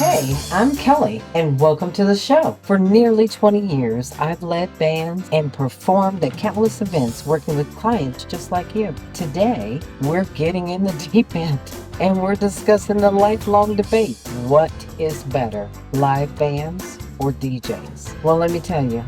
Hey, I'm Kelly, and welcome to the show. For nearly 20 years, I've led bands and performed at countless events working with clients just like you. Today, we're getting in the deep end, and we're discussing the lifelong debate. What is better, live bands or DJs? Well, let me tell you,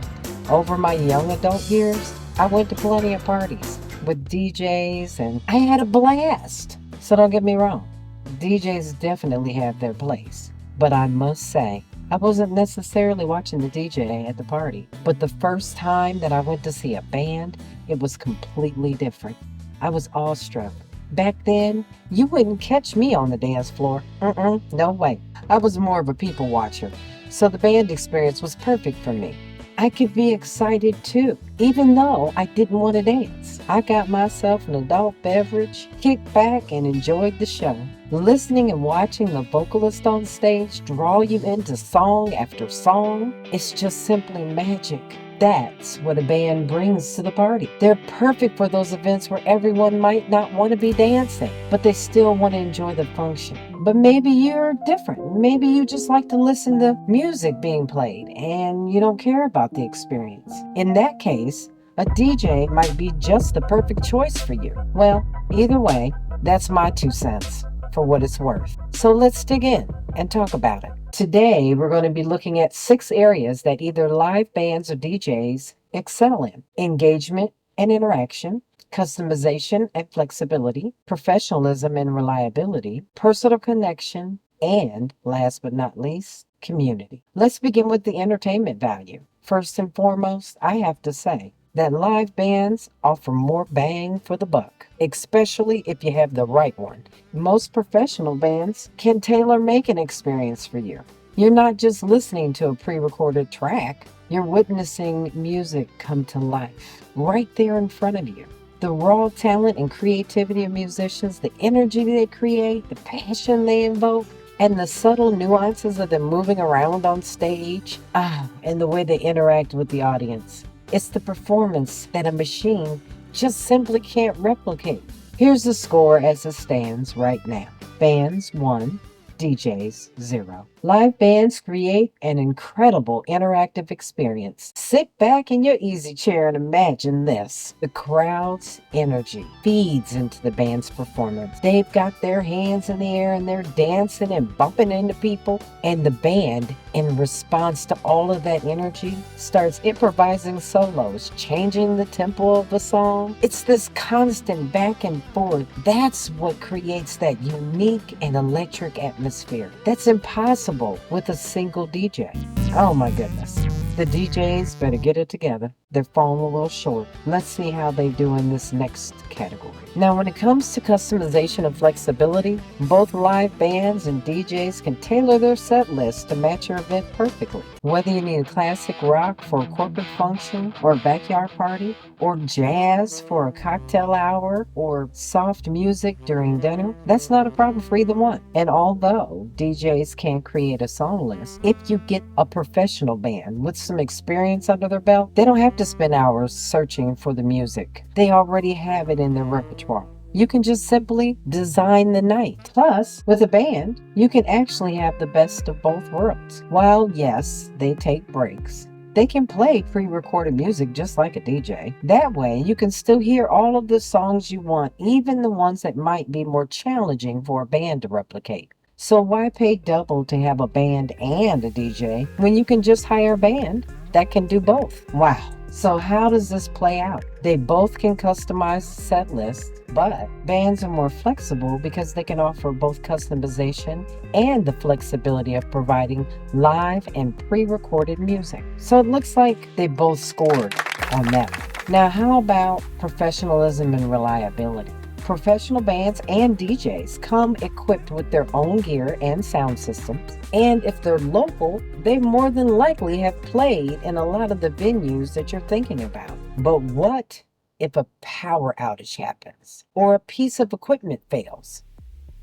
over my young adult years, I went to plenty of parties with DJs, and I had a blast. So don't get me wrong, DJs definitely have their place. But I must say, I wasn't necessarily watching the DJ at the party. But the first time that I went to see a band, it was completely different. I was awestruck. Back then, you wouldn't catch me on the dance floor. No way. I was more of a people watcher. So the band experience was perfect for me. I could be excited too, even though I didn't want to dance. I got myself an adult beverage, kicked back, and enjoyed the show. Listening and watching the vocalist on stage draw you into song after song, it's just simply magic. That's what a band brings to the party. They're perfect for those events where everyone might not want to be dancing, but they still want to enjoy the function. But maybe you're different. Maybe you just like to listen to music being played and you don't care about the experience. In that case, a DJ might be just the perfect choice for you. Well, either way, that's my 2 cents for what it's worth. So let's dig in and talk about it. Today, we're going to be looking at 6 areas that either live bands or DJs excel in: engagement and interaction, customization and flexibility, professionalism and reliability, personal connection, and last but not least, community. Let's begin with the entertainment value. First and foremost, I have to say that live bands offer more bang for the buck, especially if you have the right one. Most professional bands can tailor make an experience for you. You're not just listening to a pre-recorded track, you're witnessing music come to life right there in front of you. The raw talent and creativity of musicians, the energy they create, the passion they invoke, and the subtle nuances of them moving around on stage, and the way they interact with the audience. It's the performance that a machine just simply can't replicate. Here's the score as it stands right now. Bands 1, DJs 0. Live bands create an incredible interactive experience. Sit back in your easy chair and imagine this. The crowd's energy feeds into the band's performance. They've got their hands in the air and they're dancing and bumping into people. And the band, in response to all of that energy, starts improvising solos, changing the tempo of the song. It's this constant back and forth. That's what creates that unique and electric atmosphere. That's impossible with a single DJ. Oh my goodness. The DJs better get it together. They're falling a little short. Let's see how they do in this next category. Now, when it comes to customization and flexibility, both live bands and DJs can tailor their set list to match your event perfectly. Whether you need a classic rock for a corporate function or a backyard party, or jazz for a cocktail hour, or soft music during dinner, that's not a problem for either one. And although DJs can create a song list, if you get a professional band with some experience under their belt, they don't have to spend hours searching for the music. They already have it in their repertoire. You can just simply design the night. Plus, with a band, you can actually have the best of both worlds. While yes, they take breaks, they can play pre-recorded music just like a DJ. That way, you can still hear all of the songs you want, even the ones that might be more challenging for a band to replicate. So why pay double to have a band and a DJ when you can just hire a band that can do both? Wow. So how does this play out? They both can customize set lists, but bands are more flexible because they can offer both customization and the flexibility of providing live and pre-recorded music. So it looks like they both scored on that one. Now, how about professionalism and reliability? Professional bands and DJs come equipped with their own gear and sound systems. And if they're local, they more than likely have played in a lot of the venues that you're thinking about. But what if a power outage happens or a piece of equipment fails?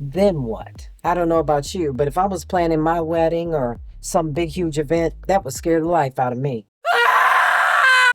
Then what? I don't know about you, but if I was planning my wedding or some big huge event, that would scare the life out of me.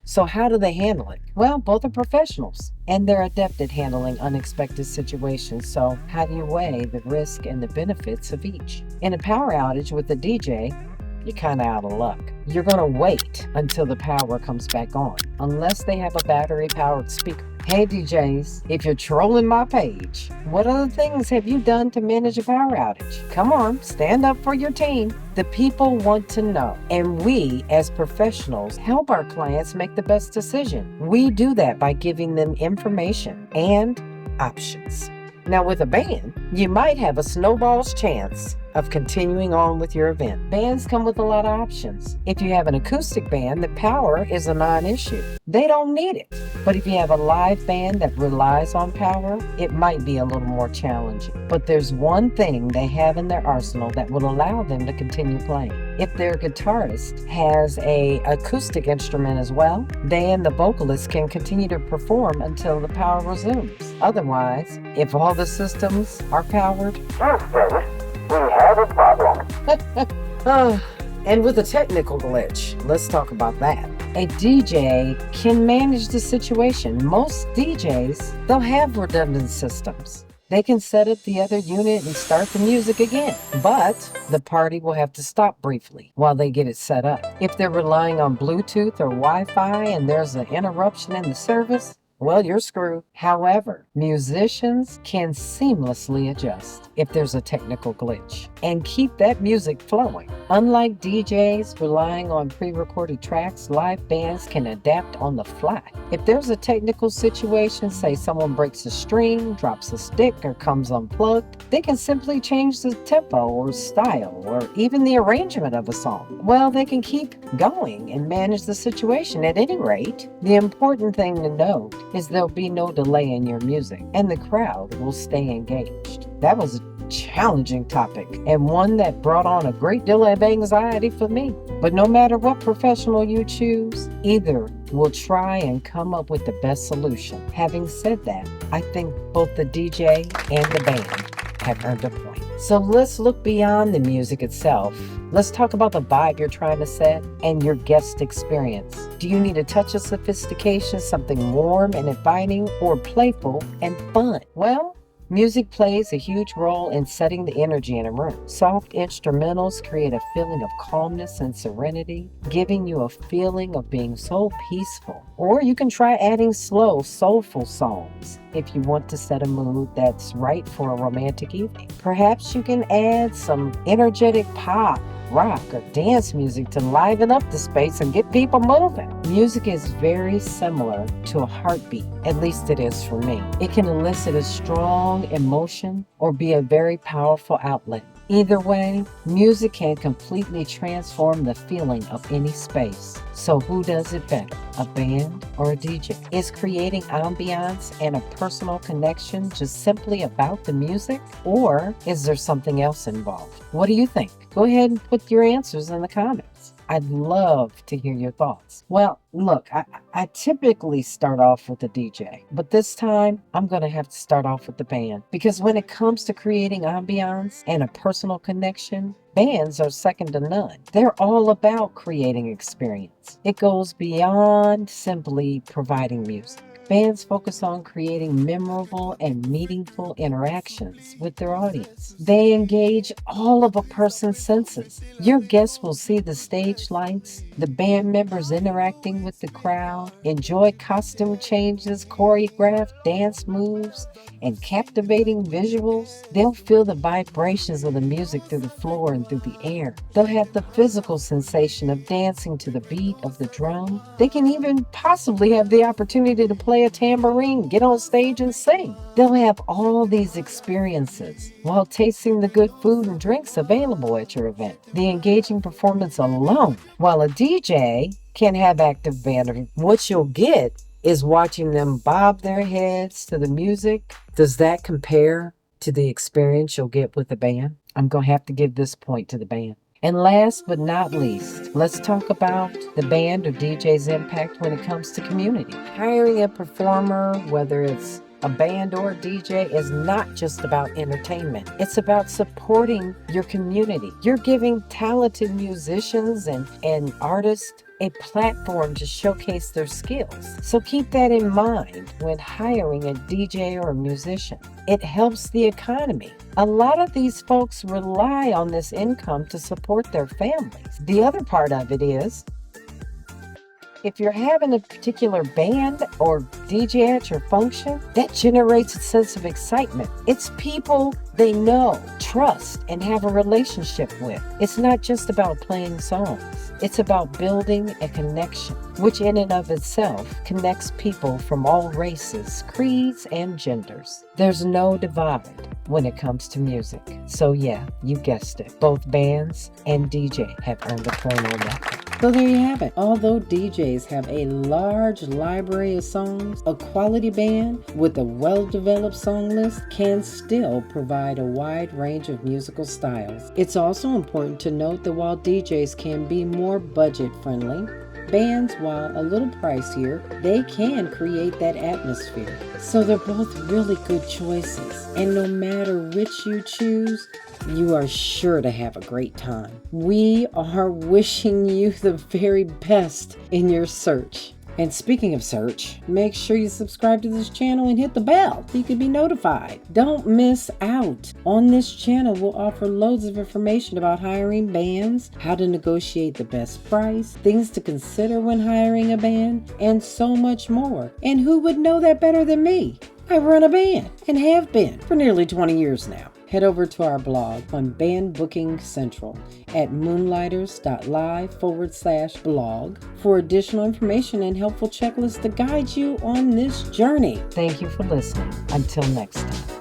So how do they handle it? Well, both are professionals and they're adept at handling unexpected situations. So how do you weigh the risk and the benefits of each? In a power outage with a DJ, you're kind of out of luck. You're going to wait until the power comes back on, unless they have a battery powered speaker. Hey DJs, if you're trolling my page, what other things have you done to manage a power outage? Come on, stand up for your team. The people want to know, and we as professionals help our clients make the best decision. We do that by giving them information and options. Now with a band, you might have a snowball's chance of continuing on with your event. Bands come with a lot of options. If you have an acoustic band, the power is a non-issue. They don't need it. But if you have a live band that relies on power, it might be a little more challenging. But there's one thing they have in their arsenal that will allow them to continue playing. If their guitarist has an acoustic instrument as well, they and the vocalist can continue to perform until the power resumes. Otherwise, if all the systems are powered, we have a problem. And with a technical glitch, let's talk about that. A DJ can manage the situation. Most DJs, they'll have redundant systems. They can set up the other unit and start the music again, but the party will have to stop briefly while they get it set up. If they're relying on Bluetooth or Wi-Fi and there's an interruption in the service, well, you're screwed. However, musicians can seamlessly adjust if there's a technical glitch and keep that music flowing. Unlike DJs relying on pre-recorded tracks, live bands can adapt on the fly. If there's a technical situation, say someone breaks a string, drops a stick, or comes unplugged, they can simply change the tempo or style or even the arrangement of a song. Well, they can keep going and manage the situation. At any rate, the important thing to note is there'll be no delay in your music and the crowd will stay engaged. That was a challenging topic and one that brought on a great deal of anxiety for me. But no matter what professional you choose, either will try and come up with the best solution. Having said that, I think both the DJ and the band have earned a point. So let's look beyond the music itself. Let's talk about the vibe you're trying to set and your guest experience. Do you need a touch of sophistication, something warm and inviting, or playful and fun? Well, music plays a huge role in setting the energy in a room. Soft instrumentals create a feeling of calmness and serenity, giving you a feeling of being so peaceful. Or you can try adding slow, soulful songs if you want to set a mood that's right for a romantic evening. Perhaps you can add some energetic pop, rock, or dance music to liven up the space and get people moving. Music is very similar to a heartbeat, at least it is for me. It can elicit a strong emotion or be a very powerful outlet. Either way, music can completely transform the feeling of any space. So who does it better, a band or a DJ? Is creating ambiance and a personal connection just simply about the music, or is there something else involved? What do you think? Go ahead and put your answers in the comments. I'd love to hear your thoughts. Well, look, I typically start off with the DJ, but this time I'm going to have to start off with the band, because when it comes to creating ambiance and a personal connection, bands are second to none. They're all about creating experience. It goes beyond simply providing music. Bands focus on creating memorable and meaningful interactions with their audience. They engage all of a person's senses. Your guests will see the stage lights, the band members interacting with the crowd, enjoy costume changes, choreographed dance moves, and captivating visuals. They'll feel the vibrations of the music through the floor and through the air. They'll have the physical sensation of dancing to the beat of the drum. They can even possibly have the opportunity to play a tambourine, get on stage and sing. They'll have all these experiences while tasting the good food and drinks available at your event. The engaging performance alone, while a DJ can have active banter, what you'll get is watching them bob their heads to the music. Does that compare to the experience you'll get with the band? I'm going to have to give this point to the band. And last but not least, let's talk about the band or DJ's impact when it comes to community. Hiring a performer, whether it's a band or a DJ, is not just about entertainment. It's about supporting your community. You're giving talented musicians and artists a platform to showcase their skills. So keep that in mind when hiring a DJ or a musician. It helps the economy. A lot of these folks rely on this income to support their families. The other part of it is, if you're having a particular band or DJ at your function, that generates a sense of excitement. It's people they know, trust, and have a relationship with. It's not just about playing songs. It's about building a connection, which in and of itself connects people from all races, creeds, and genders. There's no divide when it comes to music. So yeah, you guessed it. Both bands and DJ have earned a point on that. So there you have it. Although DJs have a large library of songs, a quality band with a well-developed song list can still provide a wide range of musical styles. It's also important to note that while DJs can be more budget-friendly, bands, while a little pricier, they can create that atmosphere. So they're both really good choices. And no matter which you choose, you are sure to have a great time. We are wishing you the very best in your search. And speaking of search, make sure you subscribe to this channel and hit the bell so you can be notified. Don't miss out. On this channel, we'll offer loads of information about hiring bands, how to negotiate the best price, things to consider when hiring a band, and so much more. And who would know that better than me? I run a band and have been for nearly 20 years now. Head over to our blog on Band Booking Central at moonlighters.live/blog for additional information and helpful checklists to guide you on this journey. Thank you for listening. Until next time.